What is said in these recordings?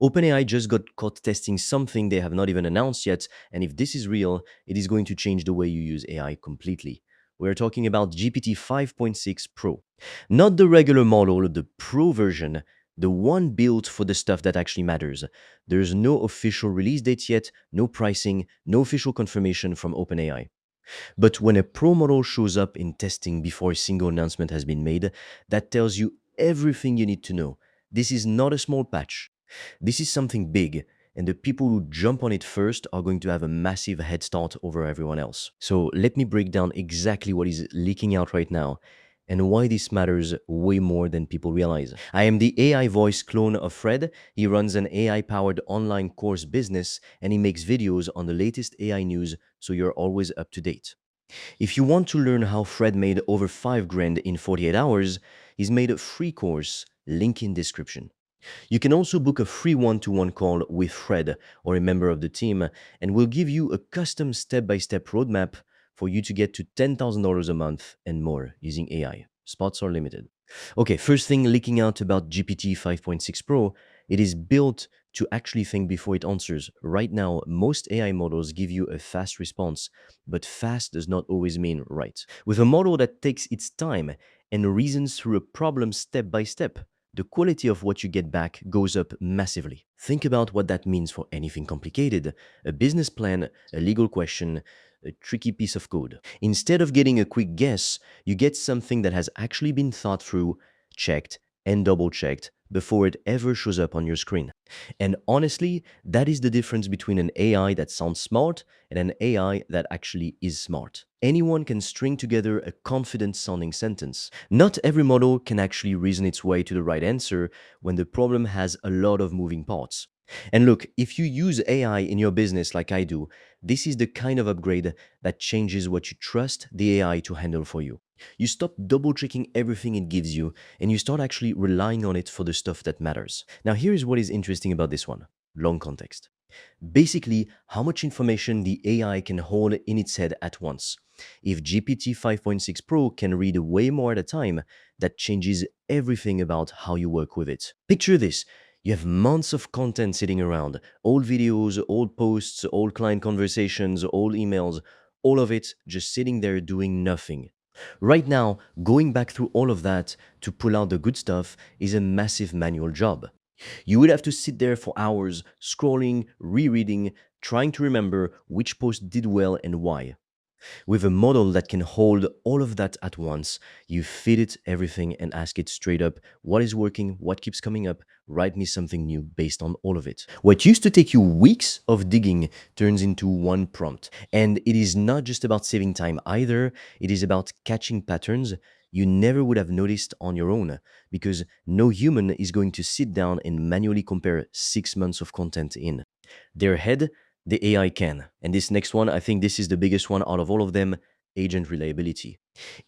OpenAI just got caught testing something they have not even announced yet, and if this is real, it is going to change the way you use AI completely. We're talking about GPT 5.6 Pro. Not the regular model, the Pro version, the one built for the stuff that actually matters. There's no official release date yet, no pricing, no official confirmation from OpenAI. But when a Pro model shows up in testing before a single announcement has been made, that tells you everything you need to know. This is not a small patch. This is something big, and the people who jump on it first are going to have a massive head start over everyone else. So let me break down exactly what is leaking out right now and why this matters way more than people realize. I am the AI voice clone of Fred. He runs an AI powered online course business and he makes videos on the latest AI news so you're always up to date. If you want to learn how Fred made over 5 grand in 48 hours, he's made a free course, link in description. You can also book a free one-to-one call with Fred or a member of the team, and we'll give you a custom step-by-step roadmap for you to get to $10,000 a month and more using AI. Spots are limited. Okay, first thing leaking out about GPT 5.6 Pro, it is built to actually think before it answers. Right now, most AI models give you a fast response, but fast does not always mean right. With a model that takes its time and reasons through a problem step by step, the quality of what you get back goes up massively. Think about what that means for anything complicated, a business plan, a legal question, a tricky piece of code. Instead of getting a quick guess, you get something that has actually been thought through, checked, and double checked before it ever shows up on your screen. And honestly, that is the difference between an AI that sounds smart and an AI that actually is smart. Anyone can string together a confident sounding sentence. Not every model can actually reason its way to the right answer when the problem has a lot of moving parts. And look, if you use AI in your business like I do, this is the kind of upgrade that changes what you trust the AI to handle for you. You stop double checking everything it gives you and you start actually relying on it for the stuff that matters. Now, here is what is interesting about this one, long context. Basically, how much information the AI can hold in its head at once. If GPT 5.6 Pro can read way more at a time, that changes everything about how you work with it. Picture this. You have months of content sitting around, old videos, old posts, old client conversations, old emails, all of it just sitting there doing nothing. Right now, going back through all of that to pull out the good stuff is a massive manual job. You would have to sit there for hours, scrolling, rereading, trying to remember which post did well and why. With a model that can hold all of that at once, you feed it everything and ask it straight up what is working, what keeps coming up, write me something new based on all of it. What used to take you weeks of digging turns into one prompt. And it is not just about saving time either, it is about catching patterns you never would have noticed on your own, because no human is going to sit down and manually compare 6 months of content in their head. The AI can. And this next one, I think this is the biggest one out of all of them, agent reliability.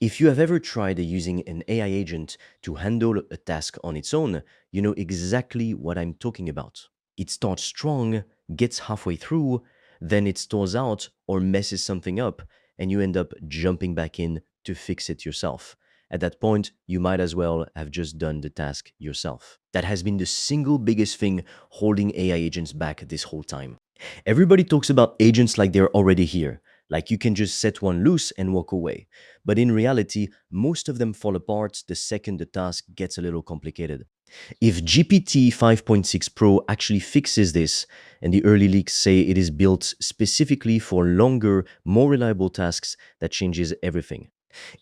If you have ever tried using an AI agent to handle a task on its own, you know exactly what I'm talking about. It starts strong, gets halfway through, then it stalls out or messes something up, and you end up jumping back in to fix it yourself. At that point, you might as well have just done the task yourself. That has been the single biggest thing holding AI agents back this whole time. Everybody talks about agents like they're already here, like you can just set one loose and walk away. But in reality, most of them fall apart the second the task gets a little complicated. If GPT 5.6 Pro actually fixes this, and the early leaks say it is built specifically for longer, more reliable tasks, that changes everything.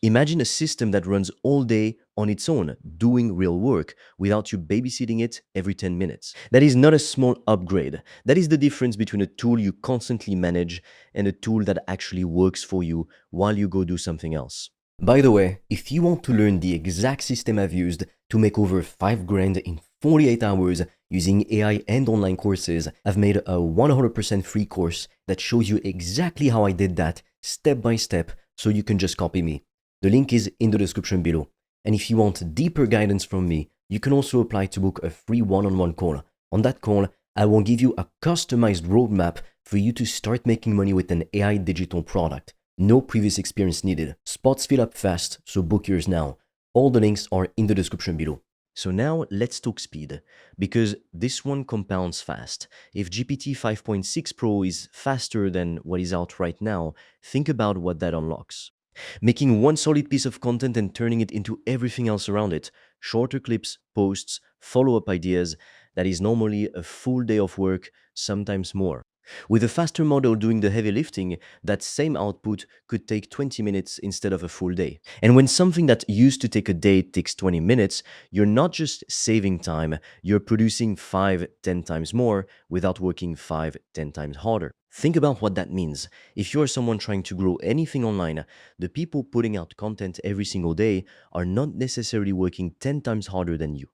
Imagine a system that runs all day on its own, doing real work, without you babysitting it every 10 minutes. That is not a small upgrade. That is the difference between a tool you constantly manage and a tool that actually works for you while you go do something else. By the way, if you want to learn the exact system I've used to make over 5 grand in 48 hours using AI and online courses, I've made a 100% free course that shows you exactly how I did that step by step, so you can just copy me. The link is in the description below. And if you want deeper guidance from me, you can also apply to book a free one-on-one call. On that call, I will give you a customized roadmap for you to start making money with an AI digital product. No previous experience needed. Spots fill up fast, so book yours now. All the links are in the description below. So now let's talk speed, because this one compounds fast. If GPT 5.6 Pro is faster than what is out right now, think about what that unlocks. Making one solid piece of content and turning it into everything else around it. Shorter clips, posts, follow up ideas. That is normally a full day of work, sometimes more. With a faster model doing the heavy lifting, that same output could take 20 minutes instead of a full day. And when something that used to take a day takes 20 minutes, you're not just saving time, you're producing 5, 10 times more without working 5, 10 times harder. Think about what that means. If you're someone trying to grow anything online, the people putting out content every single day are not necessarily working 10 times harder than you.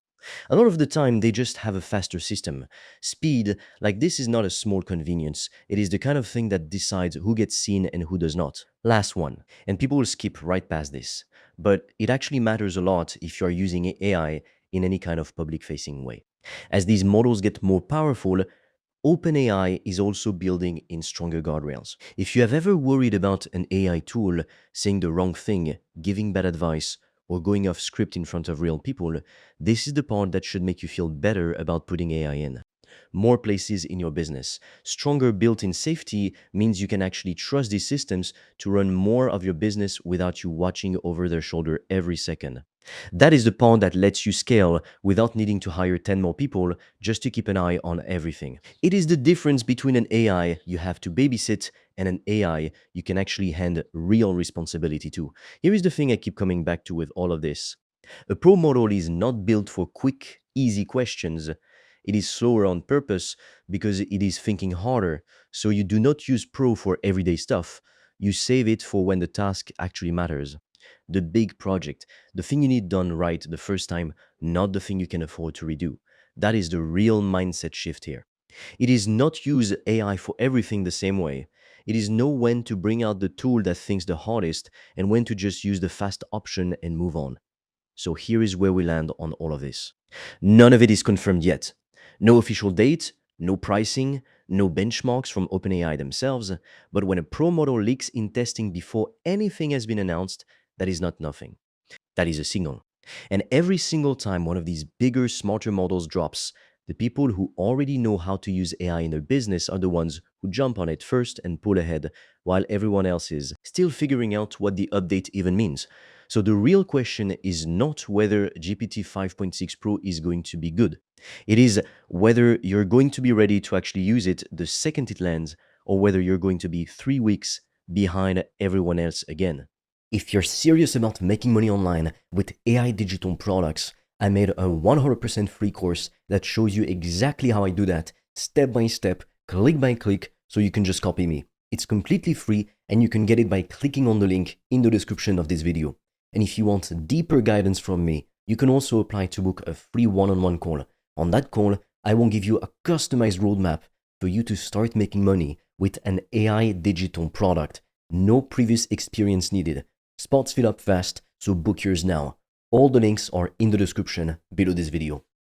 A lot of the time, they just have a faster system. Speed, like this, is not a small convenience. It is the kind of thing that decides who gets seen and who does not. Last one, and people will skip right past this, but it actually matters a lot if you are using AI in any kind of public facing way. As these models get more powerful, OpenAI is also building in stronger guardrails. If you have ever worried about an AI tool saying the wrong thing, giving bad advice, or going off script in front of real people, this is the part that should make you feel better about putting AI in. More places in your business. Stronger built in safety means you can actually trust these systems to run more of your business without you watching over their shoulder every second. That is the part that lets you scale without needing to hire 10 more people just to keep an eye on everything. It is the difference between an AI you have to babysit and an AI you can actually hand real responsibility to. Here is the thing I keep coming back to with all of this. A pro model is not built for quick, easy questions. It is slower on purpose because it is thinking harder. So you do not use pro for everyday stuff. You save it for when the task actually matters. The big project, the thing you need done right the first time, not the thing you can afford to redo. That is the real mindset shift here. It is not use AI for everything the same way. It is know when to bring out the tool that thinks the hardest and when to just use the fast option and move on. So here is where we land on all of this. None of it is confirmed yet. No official date, no pricing, no benchmarks from OpenAI themselves, but when a pro model leaks in testing before anything has been announced, that is not nothing. That is a signal. And every single time one of these bigger, smarter models drops, the people who already know how to use AI in their business are the ones who jump on it first and pull ahead, while everyone else is still figuring out what the update even means. So the real question is not whether GPT 5.6 Pro is going to be good. It is whether you're going to be ready to actually use it the second it lands, or whether you're going to be 3 weeks behind everyone else again. If you're serious about making money online with AI digital products, I made a 100% free course that shows you exactly how I do that, step by step, click by click, so you can just copy me. It's completely free and you can get it by clicking on the link in the description of this video. And if you want deeper guidance from me, you can also apply to book a free one-on-one call. On that call, I will give you a customized roadmap for you to start making money with an AI digital product. No previous experience needed. Spots fill up fast, so book yours now. All the links are in the description below this video.